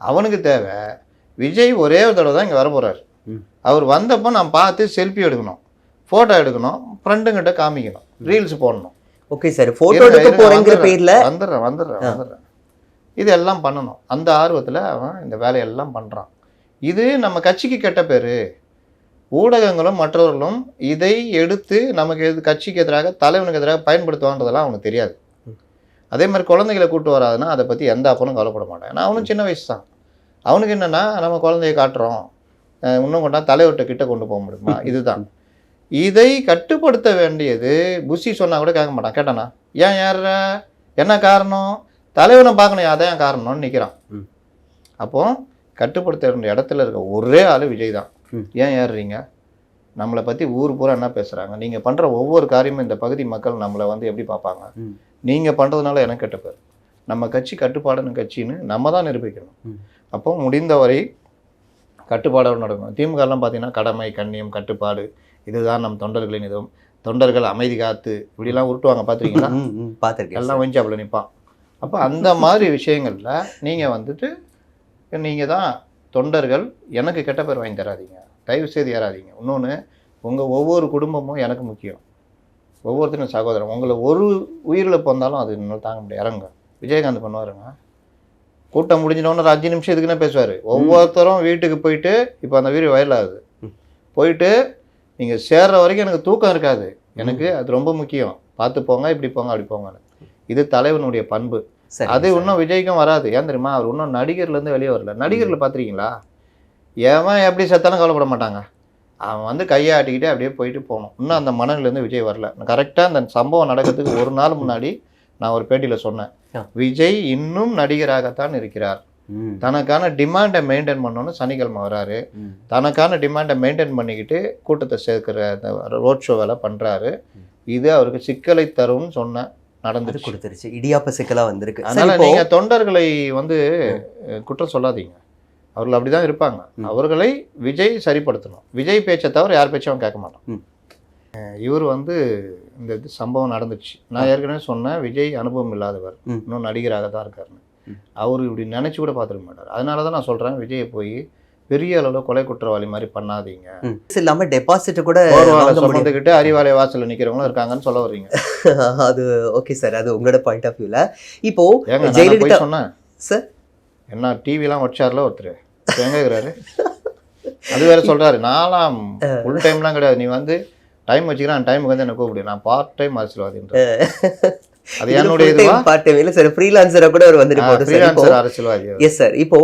அவனுக்கு தேவை விஜய் ஒரே ஒரு தடவை தான் இங்கே வர போகிறாரு. அவர் வந்தப்போ நான் பார்த்து செல்ஃபி எடுக்கணும், ஃபோட்டோ எடுக்கணும், ஃப்ரெண்டுங்கிட்ட காமிக்கணும், ரீல்ஸ் போடணும். ஓகே சார், ஃபோட்டோ எடுக்க போகிறேங்கிற பேரில் வந்துடுறேன் இது எல்லாம் பண்ணணும். அந்த ஆர்வத்தில் அவன் இந்த வேலையெல்லாம் பண்ணுறான். இது நம்ம கட்சிக்கு கெட்ட பேர். ஊடகங்களும் மற்றவர்களும் இதை எடுத்து நமக்கு கட்சிக்கு எதிராக தலைவனுக்கு எதிராக பயன்படுத்துவான்றதெல்லாம் அவனுக்கு தெரியாது. அதே மாதிரி குழந்தைகளை கூட்டு வராதுன்னா அதை பற்றி எந்த அப்பனும் கவலைப்பட மாட்டேன். ஏன்னா அவனும் சின்ன வயசு தான். அவனுக்கு என்னென்னா நம்ம குழந்தைய காட்டுறோம், இன்னும் கொண்டா தலைவர்கிட்ட கிட்ட கொண்டு போக முடியுமா, இதுதான். இதை கட்டுப்படுத்த வேண்டியது புஷி சொன்னால் கூட கேட்க மாட்டான். கேட்டானா ஏன் ஏற என்ன காரணம், தலைவனை பார்க்கணும், அதான் காரணம்னு நிற்கிறான். அப்போது கட்டுப்படுத்த வேண்டிய இடத்துல இருக்க ஒரே ஆள் விஜய் தான். ஏன் ஏறுறீங்க, நம்மளை பற்றி ஊர் பூரா என்ன பேசுகிறாங்க, நீங்கள் பண்ணுற ஒவ்வொரு காரியமும் இந்த பகுதி மக்கள் நம்மளை வந்து எப்படி பார்ப்பாங்க, நீங்கள் பண்ணுறதுனால எனக்கு கெட்ட பேர். நம்ம கட்சி கட்டுப்பாடான கட்சின்னு நம்ம தான் நிரூபிக்கணும். அப்போ முடிந்தவரை கட்டுப்பாடோடு நடக்கணும். திமுகலாம் பார்த்தீங்கன்னா கடமை, கண்ணியம், கட்டுப்பாடு, இதுதான் நம் தொண்டர்களின் இதுவும், தொண்டர்கள் அமைதி காத்து இப்படிலாம் உருட்டுவாங்க. பார்த்துருக்கீங்களா? பார்த்துருக்கேன். எல்லாம் வெஞ்சாப்பில் நிற்பான். அப்போ அந்த மாதிரி விஷயங்களில் நீங்கள் வந்துட்டு நீங்கள் தான் தொண்டர்கள், எனக்கு கெட்ட பேர் வாங்கி தராதிங்க, தயவு செய்து ஏறாதீங்க. இன்னொன்று, உங்கள் ஒவ்வொரு குடும்பமும் எனக்கு முக்கியம், ஒவ்வொருத்தரும் சகோதரன். உங்களை ஒரு உயிரிழப்பு வந்தாலும் அது இன்னும் தாங்க முடியாது. இறங்க. விஜயகாந்த் பண்ணுவாருங்க, கூட்டம் முடிஞ்சினோன்னு ஒரு 5 நிமிஷம் இதுக்குன்னே பேசுவார். ஒவ்வொருத்தரும் வீட்டுக்கு போயிட்டு, இப்போ அந்த வீடு வயலாகுது, போயிட்டு நீங்கள் சேர்ற வரைக்கும் எனக்கு தூக்கம் இருக்காது, எனக்கு அது ரொம்ப முக்கியம், பார்த்து போங்க, இப்படி போங்க, அப்படி போங்கன்னு. இது தலைவனுடைய பண்பு. அது இன்னும் விஜய்க்கும் வராது. ஏன் தெரியுமா, அவர் இன்னும் நடிகர்லேருந்து வெளியே வரல. நடிகர்கள் பார்த்துருக்கீங்களா, எவன் எப்படி செத்தாலும் கவலைப்பட மாட்டாங்க. அவன் வந்து கையை ஆட்டிக்கிட்டே அப்படியே போயிட்டு போகணும். இன்னும் அந்த மனநிலேருந்து விஜய் வரல. கரெக்டாக அந்த சம்பவம் நடக்கிறதுக்கு ஒரு நாள் முன்னாடி நான் ஒரு பேட்டியில் சொன்னேன், விஜய் இன்னும் நடிகராகத்தான் இருக்கிறார், தனக்கான டிமாண்டை மெயின்டைன் பண்ணணும்னு சனிக்கிழமை வராரு, தனக்கான டிமாண்டை மெயின்டைன் பண்ணிக்கிட்டு கூட்டத்தை சேர்க்கிற அந்த ரோட் ஷோ வேலை பண்ணுறாரு. இது அவருக்கு சிக்கலை தரும்னு சொன்னேன், நடந்துட்டு கொடுத்துருச்சு, இடியாப்ப சிக்கலாக வந்திருக்கு. அதனால் நீங்கள் தொண்டர்களை வந்து குற்றம் சொல்லாதீங்க, அவர்கள் அப்படி தான் இருப்பாங்க. அவர்களை விஜய் சரிப்படுத்தணும். விஜய் பேச்சை தவிர யார் பேச்சும் அவன் கேட்க மாட்டான். இவர் வந்து இந்த சம்பவம் நடந்துச்சு. நான் ஏற்கனவே சொன்னேன், விஜய் அனுபவம் இல்லாதவர், இன்னும் நடிகராக தான் இருக்காருன்னு. அவர் இப்படி நினச்சி கூட பார்த்துருக்க மாட்டார். அதனால தான் நான் சொல்கிறேன், விஜயை போய் பெரிய அளவில் கொலை குற்றவாளி மாதிரி பண்ணாதீங்க. இல்லாமல் டெபாசிட் கூட சுமந்துக்கிட்டு அறிவாலய வாசலில் நிற்கிறவங்களும் இருக்காங்கன்னு சொல்ல வர்றீங்க. அது ஓகே சார், அது உங்களோட பாயிண்ட் ஆஃப் வியூவில். இப்போ ஜெயலலிதா சொன்னேன் சார், என்ன டிவிலாம் வச்சார்ல ஒருத்தர், எங்க இருக்கிறாரு, அது வேற சொல்றாரு, நான்லாம் ஃபுல் டைம்லாம் கிடையாது, நீ வந்து டைம் வச்சுக்கிறேன், டைமுக்கு வந்து என்ன கூப்பிடு, நான் பார்ட் டைம் அரசியல்வாதின்ற. அது என்னுடைய பார்ட் டைம் இல்லை சார், ஃப்ரீலான்சரா கூட அவர் வந்துட்டு போறாரு. அரசியல்வாதி. Yes sir. இப்போ